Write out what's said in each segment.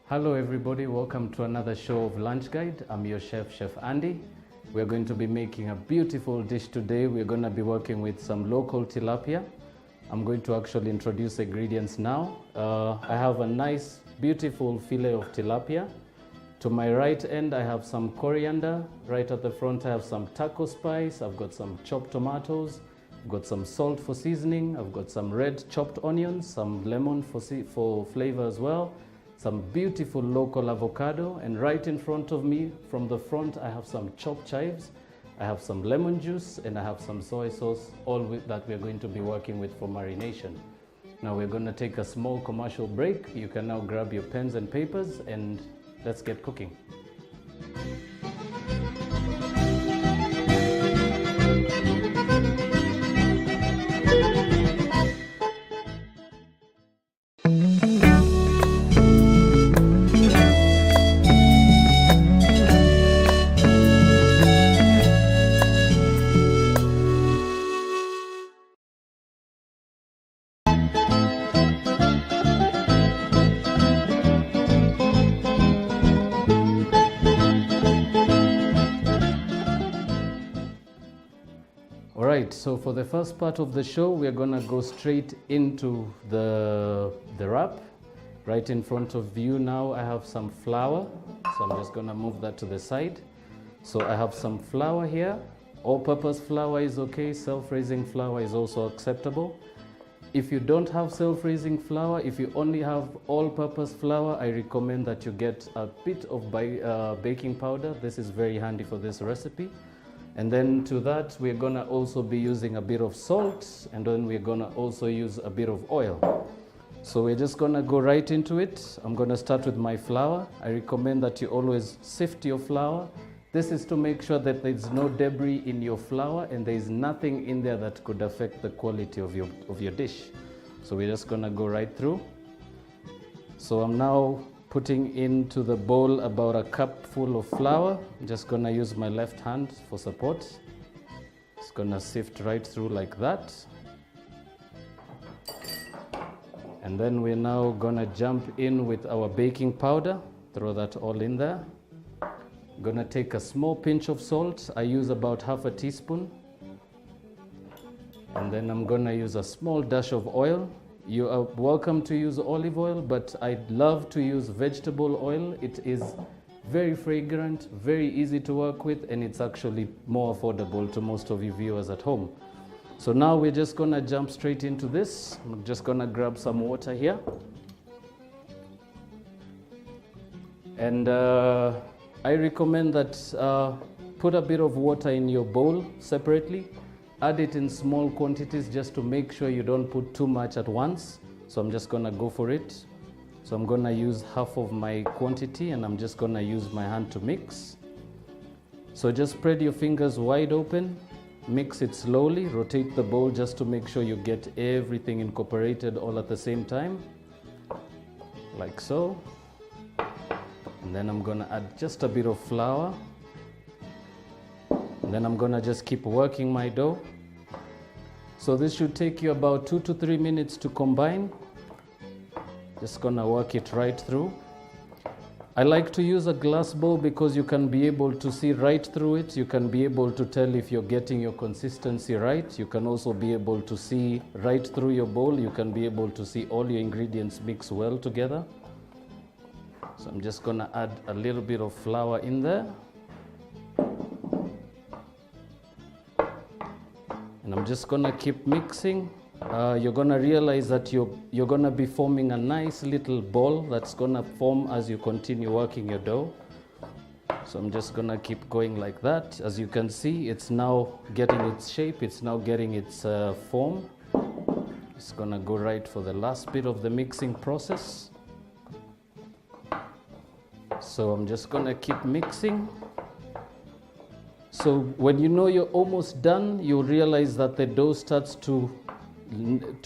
Hello everybody, welcome to another show of Lunch Guide. I'm your chef, Chef Andy. We're going to be making a beautiful dish today. We're going to be working with some local tilapia. I'm going to actually introduce ingredients now. I have a nice, beautiful fillet of tilapia. To my right end, I have some coriander. Right at the front, I have some taco spice. I've got some chopped tomatoes. I've got some salt for seasoning. I've got some red chopped onions, some lemon for flavor as well. Some beautiful local avocado, and right in front of me, from the front, I have some chopped chives, I have some lemon juice, and I have some soy sauce, all that we're going to be working with for marination. Now we're going to take a small commercial break. You can now grab your pens and papers, and let's get cooking. Alright, so for the first part of the show, we're gonna go straight into the wrap. Right in front of you now, I have some flour. So I'm just gonna move that to the side. So I have some flour here. All-purpose flour is okay. Self-raising flour is also acceptable. If you don't have self-raising flour, if you only have all-purpose flour, I recommend that you get a bit of baking powder. This is very handy for this recipe. And then to that, we're gonna also be using a bit of salt, and then we're gonna also use a bit of oil. So we're just gonna go right into it. I'm gonna start with my flour. I recommend that you always sift your flour. This is to make sure that there's no debris in your flour and there's nothing in there that could affect the quality of your dish. So we're just gonna go right through. So I'm now putting into the bowl about a cup full of flour. I'm just gonna use my left hand for support. It's gonna sift right through like that. And then we're now gonna jump in with our baking powder. Throw that all in there. I'm gonna take a small pinch of salt. I use about half a teaspoon. And then I'm gonna use a small dash of oil. You are welcome to use olive oil, but I love to use vegetable oil. It is very fragrant, very easy to work with, and it's actually more affordable to most of you viewers at home. So now we're just gonna jump straight into this. I'm just gonna grab some water here. And I recommend that put a bit of water in your bowl separately. Add it in small quantities just to make sure you don't put too much at once. So I'm just gonna go for it. So I'm gonna use half of my quantity, and I'm just gonna use my hand to mix. So just spread your fingers wide open, mix it slowly, rotate the bowl just to make sure you get everything incorporated all at the same time, like so. And then I'm gonna add just a bit of flour. And then I'm gonna just keep working my dough. So this should take you about 2 to 3 minutes to combine. Just gonna work it right through. I like to use a glass bowl because you can be able to see right through it. You can be able to tell if you're getting your consistency right. You can also be able to see right through your bowl. You can be able to see all your ingredients mix well together. So I'm just gonna add a little bit of flour in there. And I'm just gonna keep mixing. You're gonna realize that you're gonna be forming a nice little ball that's gonna form as you continue working your dough. So I'm just gonna keep going like that. As you can see, it's now getting its shape, it's now getting its form. It's gonna go right for the last bit of the mixing process. So I'm just gonna keep mixing. So when you know you're almost done, you'll realize that the dough starts to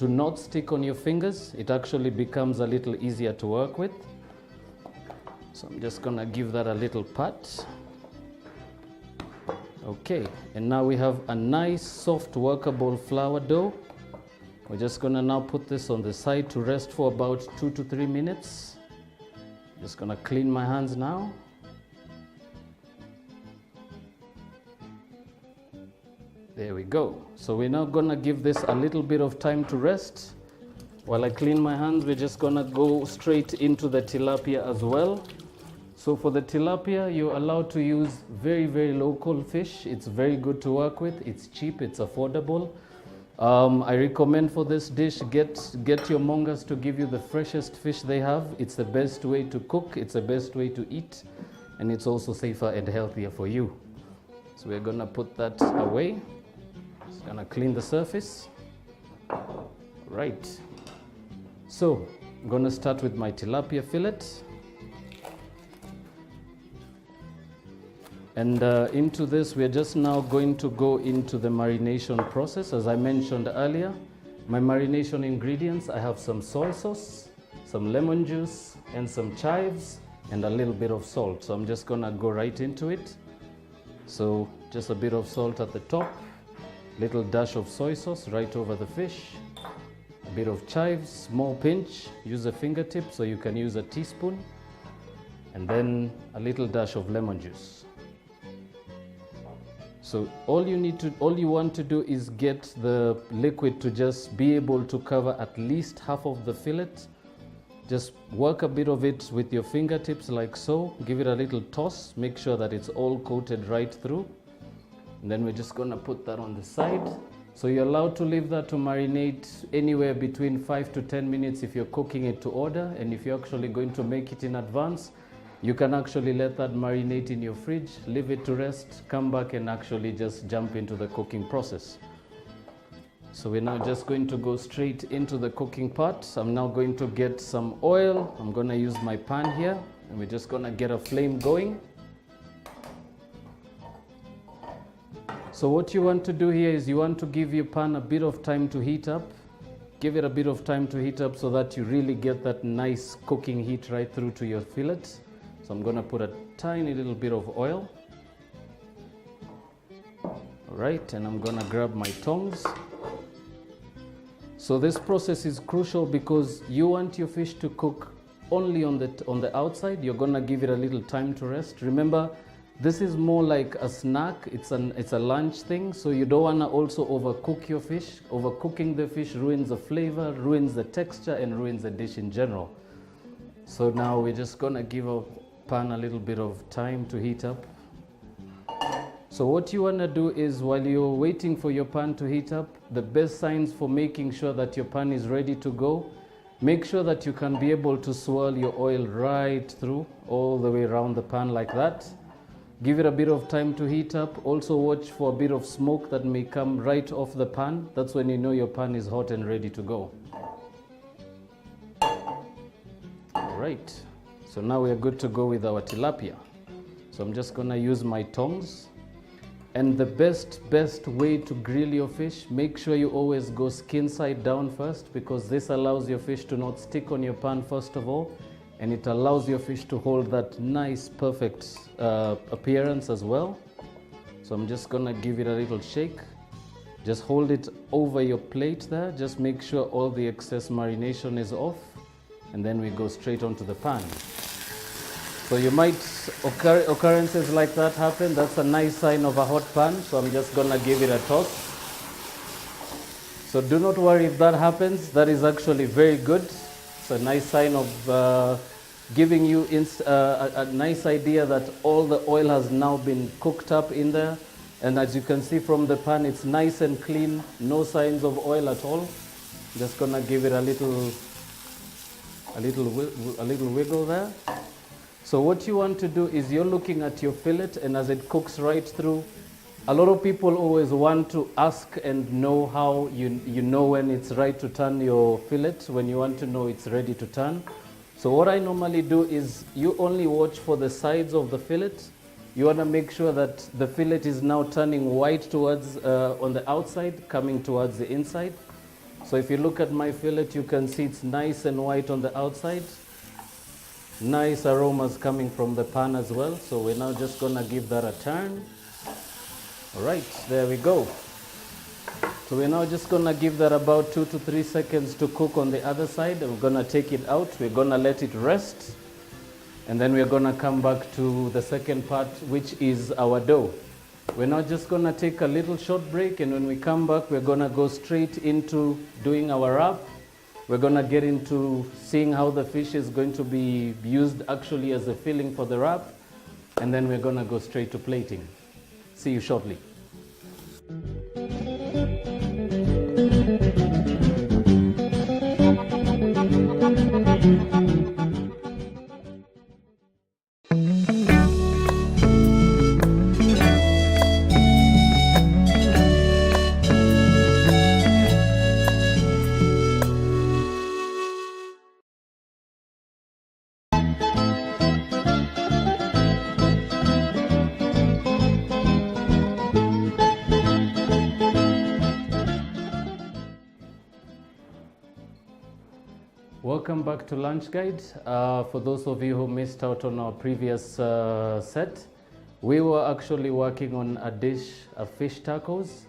not stick on your fingers. It actually becomes a little easier to work with. So I'm just gonna give that a little pat. Okay, and now we have a nice soft workable flour dough. We're just gonna now put this on the side to rest for about 2 to 3 minutes. Just gonna clean my hands now. There we go. So we're now gonna give this a little bit of time to rest. While I clean my hands, we're just gonna go straight into the tilapia as well. So for the tilapia, you're allowed to use very, very local fish. It's very good to work with. It's cheap, it's affordable. I recommend for this dish, get your mongers to give you the freshest fish they have. It's the best way to cook, it's the best way to eat, and it's also safer and healthier for you. So we're gonna put that away. Just gonna clean the surface. Right. So I'm gonna start with my tilapia fillet. And into this, we're just now going to go into the marination process. As I mentioned earlier, my marination ingredients, I have some soy sauce, some lemon juice, and some chives, and a little bit of salt. So I'm just gonna go right into it. So just a bit of salt at the top, little dash of soy sauce right over the fish, a bit of chives, small pinch, use a fingertip, so you can use a teaspoon, and then a little dash of lemon juice. So all you want to do is get the liquid to just be able to cover at least half of the fillet. Just work a bit of it with your fingertips like so. Give it a little toss. Make sure that it's all coated right through. And then we're just gonna put that on the side. So you're allowed to leave that to marinate anywhere between 5 to 10 minutes if you're cooking it to order. And if you're actually going to make it in advance, you can actually let that marinate in your fridge, leave it to rest, come back and actually just jump into the cooking process. So we're now just going to go straight into the cooking part. I'm now going to get some oil. I'm gonna use my pan here, and we're just gonna get a flame going. So what you want to do here is you want to give your pan a bit of time to heat up. Give it a bit of time to heat up so that you really get that nice cooking heat right through to your fillet. So I'm going to put a tiny little bit of oil. All right, and I'm going to grab my tongs. So this process is crucial because you want your fish to cook only on the outside. You're going to give it a little time to rest. Remember, this is more like a snack. It's a lunch thing, so you don't want to also overcook your fish. Overcooking the fish ruins the flavor, ruins the texture, and ruins the dish in general. So now we're just going to give our pan a little bit of time to heat up. So what you want to do is, while you're waiting for your pan to heat up, the best signs for making sure that your pan is ready to go, make sure that you can be able to swirl your oil right through, all the way around the pan like that. Give it a bit of time to heat up. Also watch for a bit of smoke that may come right off the pan. That's when you know your pan is hot and ready to go. All right. So now we are good to go with our tilapia. So I'm just gonna use my tongs. And the best way to grill your fish, make sure you always go skin side down first, because this allows your fish to not stick on your pan first of all, and it allows your fish to hold that nice, perfect appearance as well. So I'm just gonna give it a little shake. Just hold it over your plate there. Just make sure all the excess marination is off, and then we go straight onto the pan. So you might occurrences like that happen. That's a nice sign of a hot pan. So I'm just gonna give it a toss. So do not worry if that happens. That is actually very good. It's a nice sign of giving you a nice idea that all the oil has now been cooked up in there. And as you can see from the pan, it's nice and clean. No signs of oil at all. Just gonna give it a little wiggle there. So what you want to do is you're looking at your fillet, and as it cooks right through, a lot of people always want to ask and know how you know when it's right to turn your fillet, when you want to know it's ready to turn. So what I normally do is you only watch for the sides of the fillet. You want to make sure that the fillet is now turning white towards on the outside, coming towards the inside. So if you look at my fillet, you can see it's nice and white on the outside. Nice aromas coming from the pan as well. So we're now just gonna give that a turn. All right, there we go. So we're now just gonna give that about 2 to 3 seconds to cook on the other side. We're gonna take it out. We're gonna let it rest. And then we're gonna come back to the second part, which is our dough. We're not just gonna take a little short break, and when we come back, we're gonna go straight into doing our wrap. We're gonna get into seeing how the fish is going to be used actually as a filling for the wrap, and then we're gonna go straight to plating. See you shortly. Welcome back to Lunch Guide. For those of you who missed out on our previous set, we were actually working on a dish of fish tacos.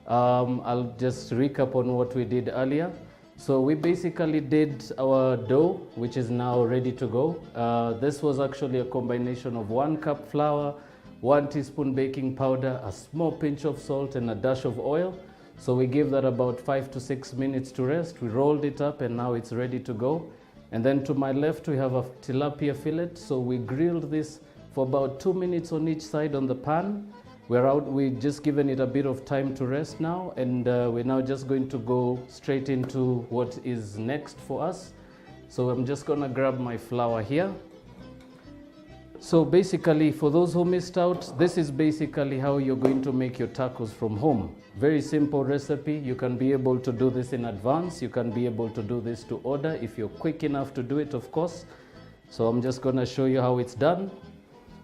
I'll just recap on what we did earlier. So we basically did our dough, which is now ready to go. This was actually a combination of 1 cup flour, 1 teaspoon baking powder, a small pinch of salt, and a dash of oil. So we gave that about 5 to 6 minutes to rest. We rolled it up and now it's ready to go. And then to my left, we have a tilapia fillet. So we grilled this for about 2 minutes on each side on the pan. We've just given it a bit of time to rest now. And we're now just going to go straight into what is next for us. So I'm just gonna grab my flour here. So basically, for those who missed out, this is basically how you're going to make your tacos from home. Very simple recipe. You can be able to do this in advance. You can be able to do this to order if you're quick enough to do it, of course. So I'm just gonna show you how it's done.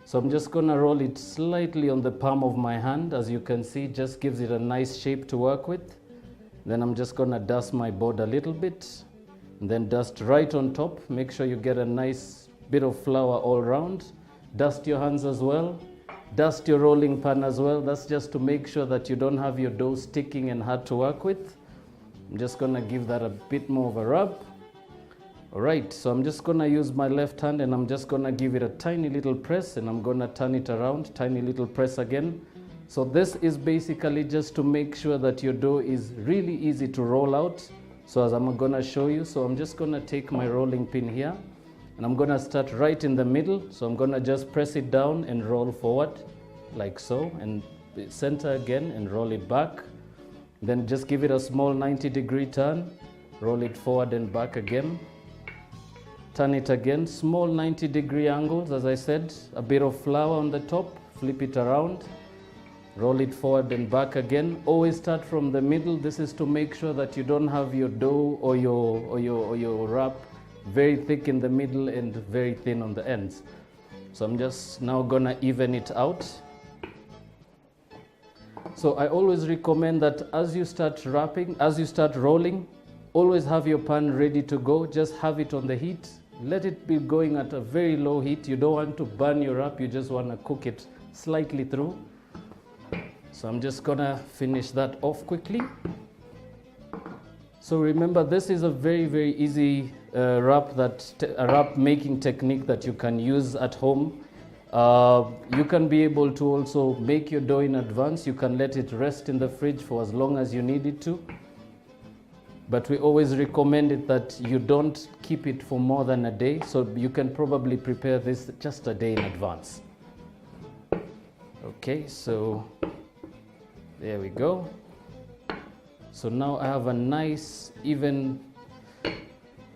So I'm just gonna roll it slightly on the palm of my hand. As you can see, just gives it a nice shape to work with. Then I'm just gonna dust my board a little bit, and then dust right on top. Make sure you get a nice bit of flour all around. Dust your hands as well. Dust your rolling pan as well. That's just to make sure that you don't have your dough sticking and hard to work with. I'm just gonna give that a bit more of a rub. All right, so I'm just gonna use my left hand and I'm just gonna give it a tiny little press, and I'm gonna turn it around, tiny little press again. So this is basically just to make sure that your dough is really easy to roll out. So as I'm gonna show you, so I'm just gonna take my rolling pin here, and I'm gonna start right in the middle. So I'm gonna just press it down and roll forward like so, and center again and roll it back. Then just give it a small 90-degree turn, roll it forward and back again. Turn it again, small 90-degree angles, as I said, a bit of flour on the top, flip it around, roll it forward and back again. Always start from the middle. This is to make sure that you don't have your dough or your wrap very thick in the middle and very thin on the ends. So I'm just now gonna even it out. So I always recommend that as you start rolling, always have your pan ready to go. Just have it on the heat. Let it be going at a very low heat. You don't want to burn your wrap, you just want to cook it slightly through. So I'm just gonna finish that off quickly. So remember, this is a very, very easy wrap making technique that you can use at home. You can be able to also make your dough in advance. You can let it rest in the fridge for as long as you need it to. But we always recommend it that you don't keep it for more than a day. So you can probably prepare this just a day in advance. Okay, so there we go. So now I have a nice even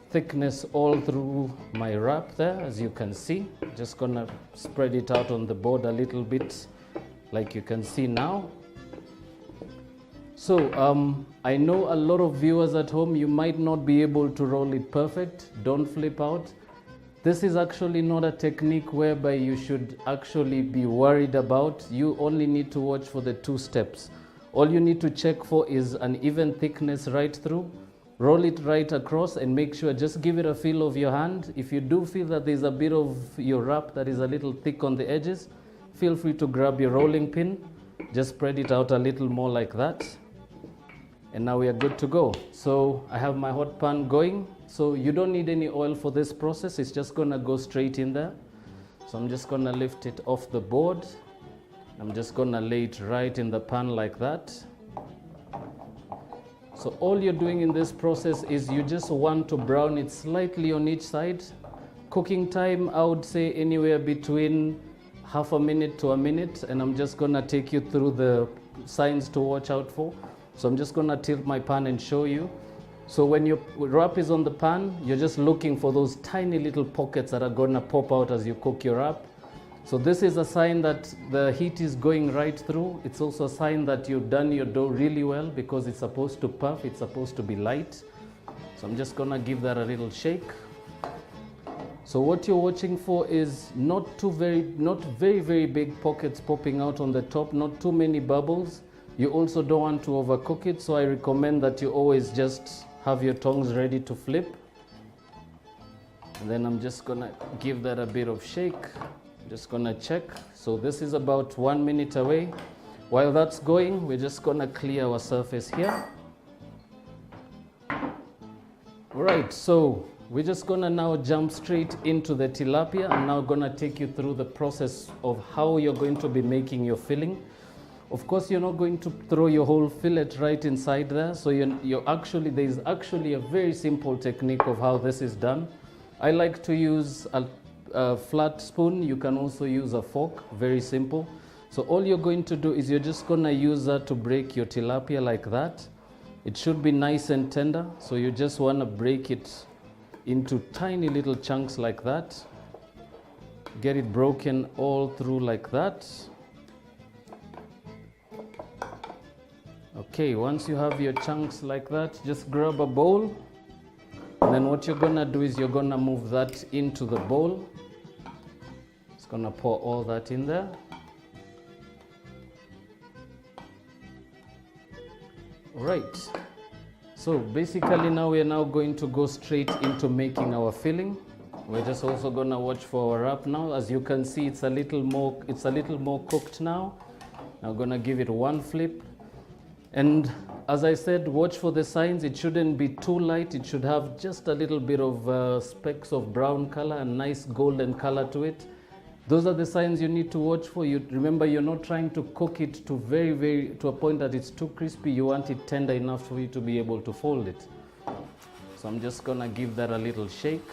thickness all through my wrap there, as you can see. Just gonna spread it out on the board a little bit, like you can see now. So I know a lot of viewers at home, you might not be able to roll it perfect. Don't flip out. This is actually not a technique whereby you should actually be worried about. You only need to watch for the 2 steps. All you need to check for is an even thickness right through. Roll it right across and make sure, just give it a feel of your hand. If you do feel that there's a bit of your wrap that is a little thick on the edges, feel free to grab your rolling pin. Just spread it out a little more like that. And now we are good to go. So I have my hot pan going. So you don't need any oil for this process. It's just gonna go straight in there. So I'm just gonna lift it off the board. I'm just gonna lay it right in the pan like that. So all you're doing in this process is you just want to brown it slightly on each side. Cooking time, I would say anywhere between half a minute to a minute, and I'm just gonna take you through the signs to watch out for. So I'm just gonna tilt my pan and show you. So when your wrap is on the pan, you're just looking for those tiny little pockets that are gonna pop out as you cook your wrap. So this is a sign that the heat is going right through. It's also a sign that you've done your dough really well because it's supposed to puff, it's supposed to be light. So I'm just gonna give that a little shake. So what you're watching for is not very big pockets popping out on the top, not too many bubbles. You also don't want to overcook it, so I recommend that you always just have your tongs ready to flip. And then I'm just gonna give that a bit of shake. Just gonna check. So this is about 1 minute away. While that's going, we're just gonna clear our surface here. All right, so we're just gonna now jump straight into the tilapia. I'm now gonna take you through the process of how you're going to be making your filling. Of course, you're not going to throw your whole fillet right inside there. So there's actually a very simple technique of how this is done. I like to use a flat spoon. You can also use a fork, very simple. So all you're going to do is you're just gonna use that to break your tilapia like that. It should be nice and tender, so you just wanna break it into tiny little chunks like that. Get it broken all through like that. Okay, once you have your chunks like that, just grab a bowl. And then what you're gonna do is you're gonna move that into the bowl. Just gonna pour all that in there. All right. So basically now we are now going to go straight into making our filling. We're just also gonna watch for our wrap now. As you can see, it's a little more cooked now. I'm gonna give it one flip. And as I said, watch for the signs. It shouldn't be too light. It should have just a little bit of specks of brown color and nice golden color to it. Those are the signs you need to watch for. Remember, you're not trying to cook it to a point that it's too crispy. You want it tender enough for you to be able to fold it. So I'm just gonna give that a little shake.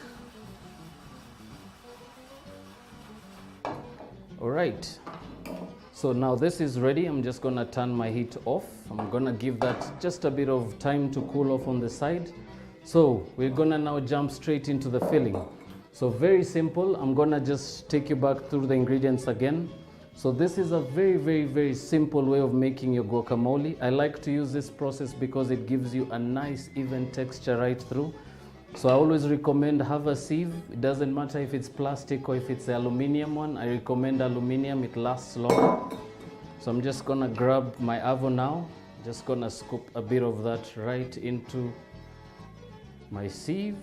All right. So now this is ready. I'm just gonna turn my heat off. I'm gonna give that just a bit of time to cool off on the side. So we're gonna now jump straight into the filling. So very simple. I'm gonna just take you back through the ingredients again. So this is a very simple way of making your guacamole. I like to use this process because it gives you a nice even texture right through. So I always recommend have a sieve. It doesn't matter if it's plastic or if it's the aluminum one. I recommend aluminum, it lasts long. So I'm just gonna grab my avo now. Just gonna scoop a bit of that right into my sieve.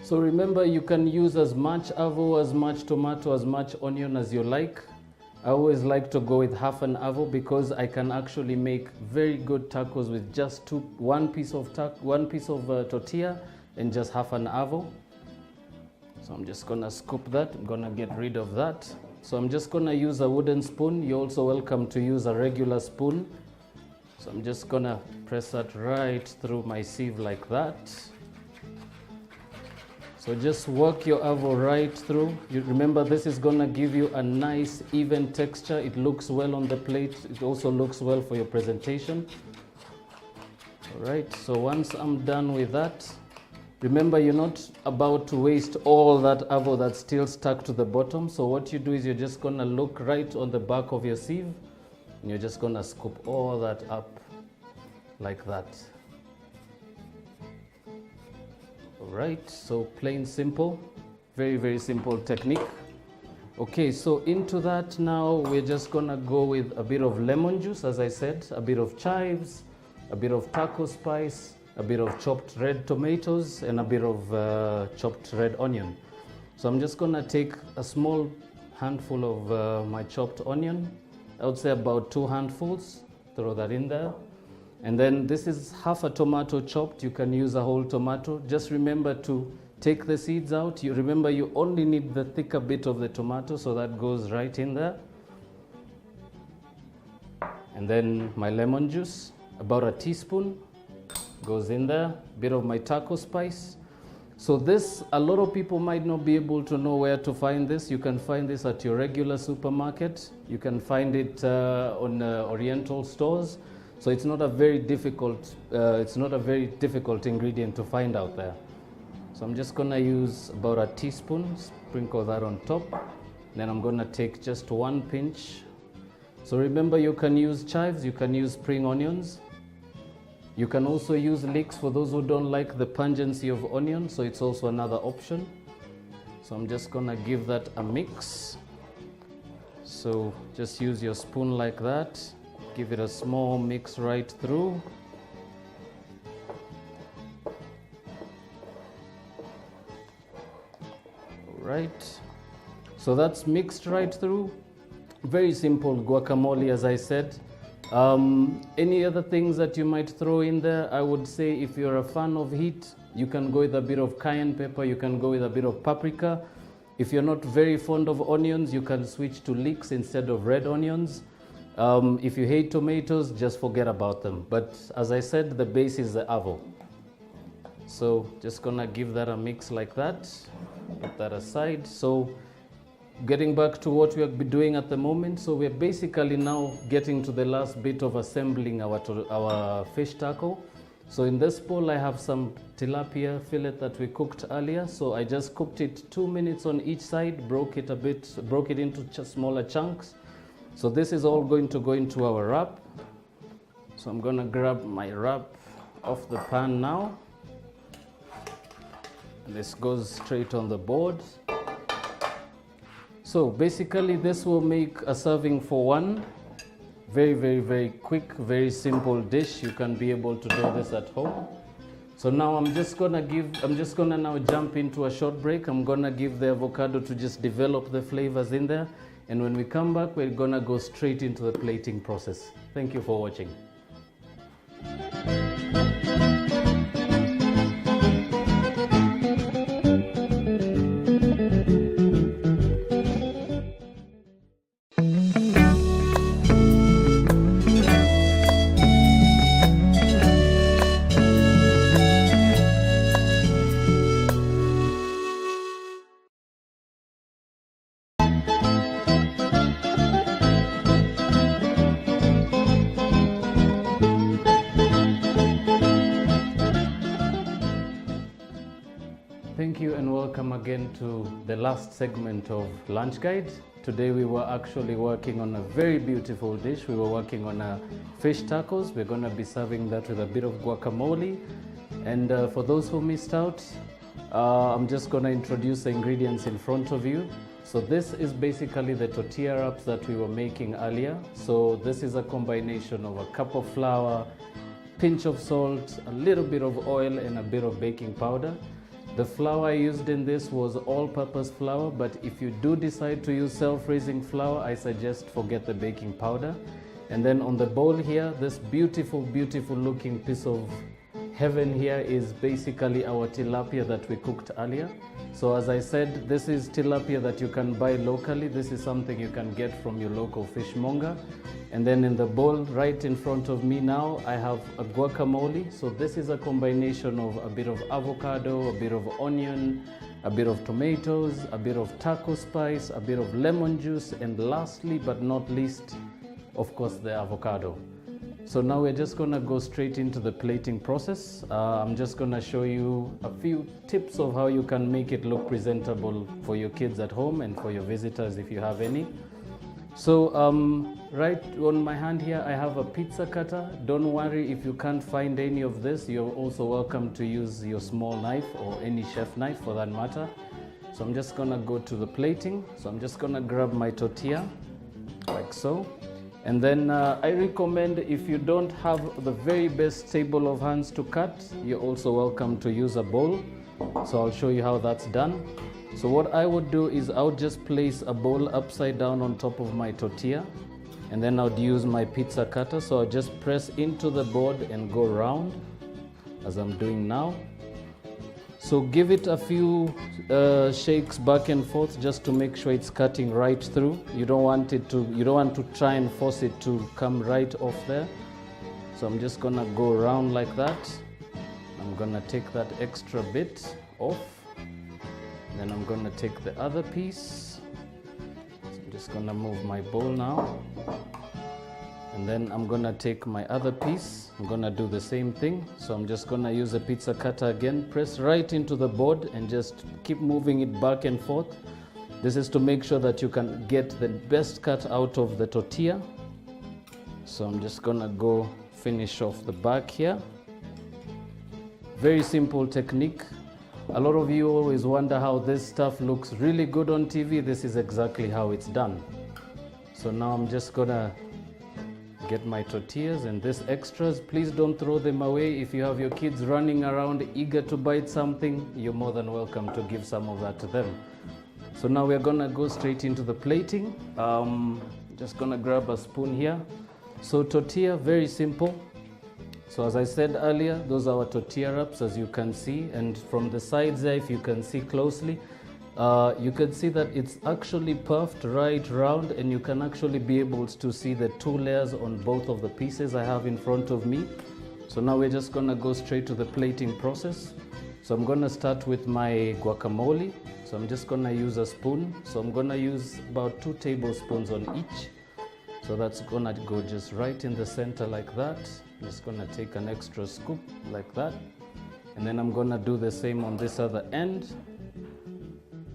So remember, you can use as much avo, as much tomato, as much onion as you like. I always like to go with half an avo because I can actually make very good tacos with just one piece of tortilla and just half an avo. So I'm just gonna scoop that. I'm gonna get rid of that. So I'm just gonna use a wooden spoon. You're also welcome to use a regular spoon. So I'm just gonna press that right through my sieve like that. So just work your avo right through. You remember, this is gonna give you a nice even texture. It looks well on the plate. It also looks well for your presentation. All right, so once I'm done with that, remember, you're not about to waste all that avo that's still stuck to the bottom. So what you do is you're just gonna look right on the back of your sieve and you're just gonna scoop all that up like that. All right, so plain simple, very simple technique. Okay, so into that now we're just gonna go with a bit of lemon juice, as I said, a bit of chives, a bit of taco spice, a bit of chopped red tomatoes, and a bit of chopped red onion. So I'm just gonna take a small handful of my chopped onion. I would say about 2 handfuls, throw that in there. And then this is half a tomato chopped. You can use a whole tomato. Just remember to take the seeds out. You remember you only need the thicker bit of the tomato, so that goes right in there. And then my lemon juice, about a teaspoon, goes in there. Bit of my taco spice. So this, a lot of people might not be able to know where to find this. You can find this at your regular supermarket. You can find it on Oriental stores. So it's not a very difficult ingredient to find out there. So I'm just gonna use about a teaspoon, sprinkle that on top. Then I'm gonna take just 1 pinch. So remember, you can use chives, you can use spring onions. You can also use leeks for those who don't like the pungency of onion, so it's also another option. So I'm just gonna give that a mix. So just use your spoon like that. Give it a small mix right through. Right. So that's mixed right through. Very simple guacamole, as I said. Any other things that you might throw in there? I would say if you're a fan of heat, you can go with a bit of cayenne pepper, you can go with a bit of paprika. If you're not very fond of onions, you can switch to leeks instead of red onions. If you hate tomatoes, just forget about them. But as I said, the base is the avo. So just gonna give that a mix like that. Put that aside. So getting back to what we'll be doing at the moment, so we're basically now getting to the last bit of assembling our fish taco. So in this bowl I have some tilapia fillet that we cooked earlier. So I just cooked it 2 minutes on each side, broke it into smaller chunks. So this is all going to go into our wrap. So I'm gonna grab my wrap off the pan now. And this goes straight on the board. So basically this will make a serving for one. Very, very, very quick, very simple dish. You can be able to do this at home. So now I'm just gonna now jump into a short break. I'm gonna give the avocado to just develop the flavors in there. And when we come back, we're gonna go straight into the plating process. Thank you for watching. Thank you and welcome again to the last segment of Lunch Guide. Today we were actually working on a very beautiful dish. We were working on a fish tacos. We're going to be serving that with a bit of guacamole. And for those who missed out, I'm just going to introduce the ingredients in front of you. So this is basically the tortilla wraps that we were making earlier. So this is a combination of a cup of flour, pinch of salt, a little bit of oil, and a bit of baking powder. The flour I used in this was all-purpose flour, but if you do decide to use self-raising flour, I suggest forget the baking powder. And then on the bowl here, this beautiful, beautiful looking piece of heaven here is basically our tilapia that we cooked earlier. So as I said, this is tilapia that you can buy locally. This is something you can get from your local fishmonger. And then in the bowl right in front of me now, I have a guacamole. So this is a combination of a bit of avocado, a bit of onion, a bit of tomatoes, a bit of taco spice, a bit of lemon juice, and lastly but not least, of course, the avocado. So now we're just gonna go straight into the plating process. I'm just gonna show you a few tips of how you can make it look presentable for your kids at home and for your visitors if you have any. So right on my hand here, I have a pizza cutter. Don't worry if you can't find any of this. You're also welcome to use your small knife or any chef knife for that matter. So I'm just gonna go to the plating. So I'm just gonna grab my tortilla like so. And then I recommend, if you don't have the very best table of hands to cut, you're also welcome to use a bowl. So I'll show you how that's done. So what I would do is I would just place a bowl upside down on top of my tortilla, and then I would use my pizza cutter. So I'll just press into the board and go round as I'm doing now. So give it a few shakes back and forth just to make sure it's cutting right through. You don't want to try and force it to come right off there. So I'm just gonna go around like that. I'm gonna take that extra bit off. Then I'm gonna take the other piece. So I'm just gonna move my bowl now. And then I'm gonna take my other piece. I'm gonna do the same thing. So I'm just gonna use a pizza cutter again, press right into the board and just keep moving it back and forth. This is to make sure that you can get the best cut out of the tortilla. So I'm just gonna go finish off the back here. Very simple technique. A lot of you always wonder how this stuff looks really good on TV. This is exactly how it's done. So now I'm just gonna get my tortillas and these extras. Please don't throw them away. If you have your kids running around eager to bite something, you're more than welcome to give some of that to them. So now we're gonna go straight into the plating. Just gonna grab a spoon here. So tortilla, very simple. So as I said earlier, those are our tortilla wraps, as you can see, and from the sides there, if you can see closely, you can see that it's actually puffed right round, and you can actually be able to see the two layers on both of the pieces I have in front of me. So now we're just gonna go straight to the plating process. So I'm gonna start with my guacamole. So I'm just gonna use a spoon. So I'm gonna use about 2 tablespoons on each. So that's gonna go just right in the center like that. I'm just gonna take an extra scoop like that. And then I'm gonna do the same on this other end.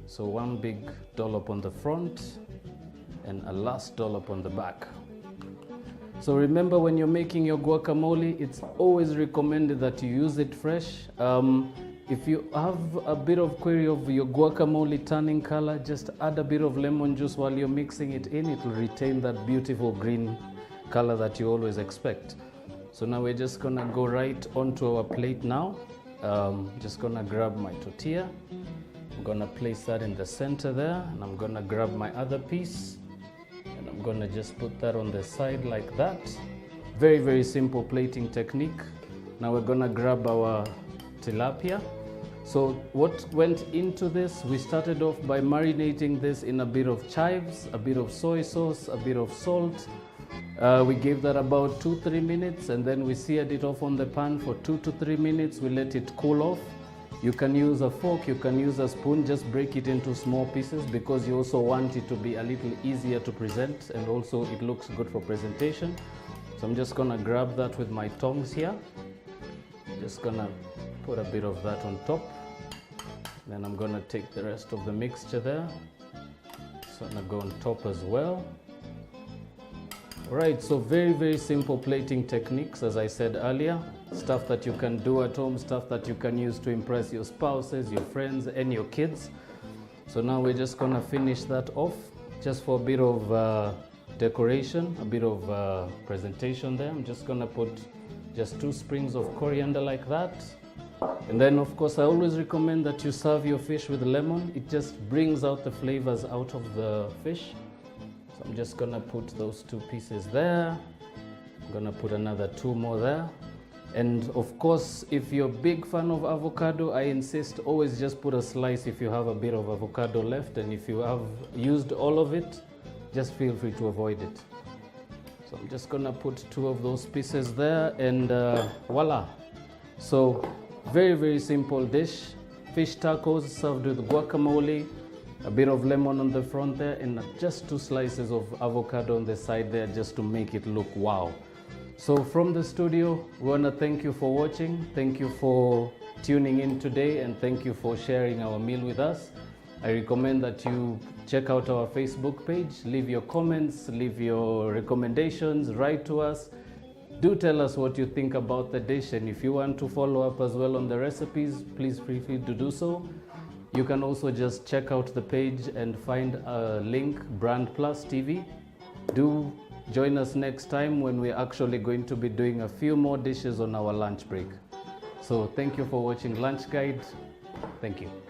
So 1 big dollop on the front and a last dollop on the back. So remember, when you're making your guacamole, it's always recommended that you use it fresh. If you have a bit of query of your guacamole turning color, just add a bit of lemon juice while you're mixing it in. It will retain that beautiful green color that you always expect. So now we're just gonna go right onto our plate now. Just gonna grab my tortilla. I'm gonna place that in the center there, and I'm gonna grab my other piece, and I'm gonna just put that on the side like that. Very, very simple plating technique. Now we're gonna grab our tilapia. So what went into this, we started off by marinating this in a bit of chives, a bit of soy sauce, a bit of salt. We gave that about 2-3 minutes, and then we seared it off on the pan for 2 to 3 minutes. We let it cool off. You can use a fork, you can use a spoon, just break it into small pieces because you also want it to be a little easier to present, and also it looks good for presentation. So I'm just gonna grab that with my tongs here. Just gonna put a bit of that on top. Then I'm gonna take the rest of the mixture there. So I'm gonna go on top as well. Alright, so very, very simple plating techniques, as I said earlier. Stuff that you can do at home, stuff that you can use to impress your spouses, your friends, and your kids. So now we're just gonna finish that off, just for a bit of decoration, a bit of presentation there. I'm just gonna put just 2 sprigs of coriander like that. And then of course I always recommend that you serve your fish with lemon. It just brings out the flavors out of the fish. So I'm just gonna put those 2 pieces there. I'm gonna put another 2 more there. And of course, if you're a big fan of avocado, I insist always just put a slice if you have a bit of avocado left, and if you have used all of it, just feel free to avoid it. So I'm just gonna put 2 of those pieces there, and voila. So very, very simple dish. Fish tacos served with guacamole, a bit of lemon on the front there, and just 2 slices of avocado on the side there, just to make it look wow. So from the studio, we want to thank you for watching. Thank you for tuning in today, and thank you for sharing our meal with us. I recommend that you check out our Facebook page, leave your comments, leave your recommendations, write to us. Do tell us what you think about the dish, and if you want to follow up as well on the recipes, please feel free to do so. You can also just check out the page and find a link, BrandPlus TV. Do join us next time when we're actually going to be doing a few more dishes on our lunch break. So thank you for watching Lunch Guide. Thank you.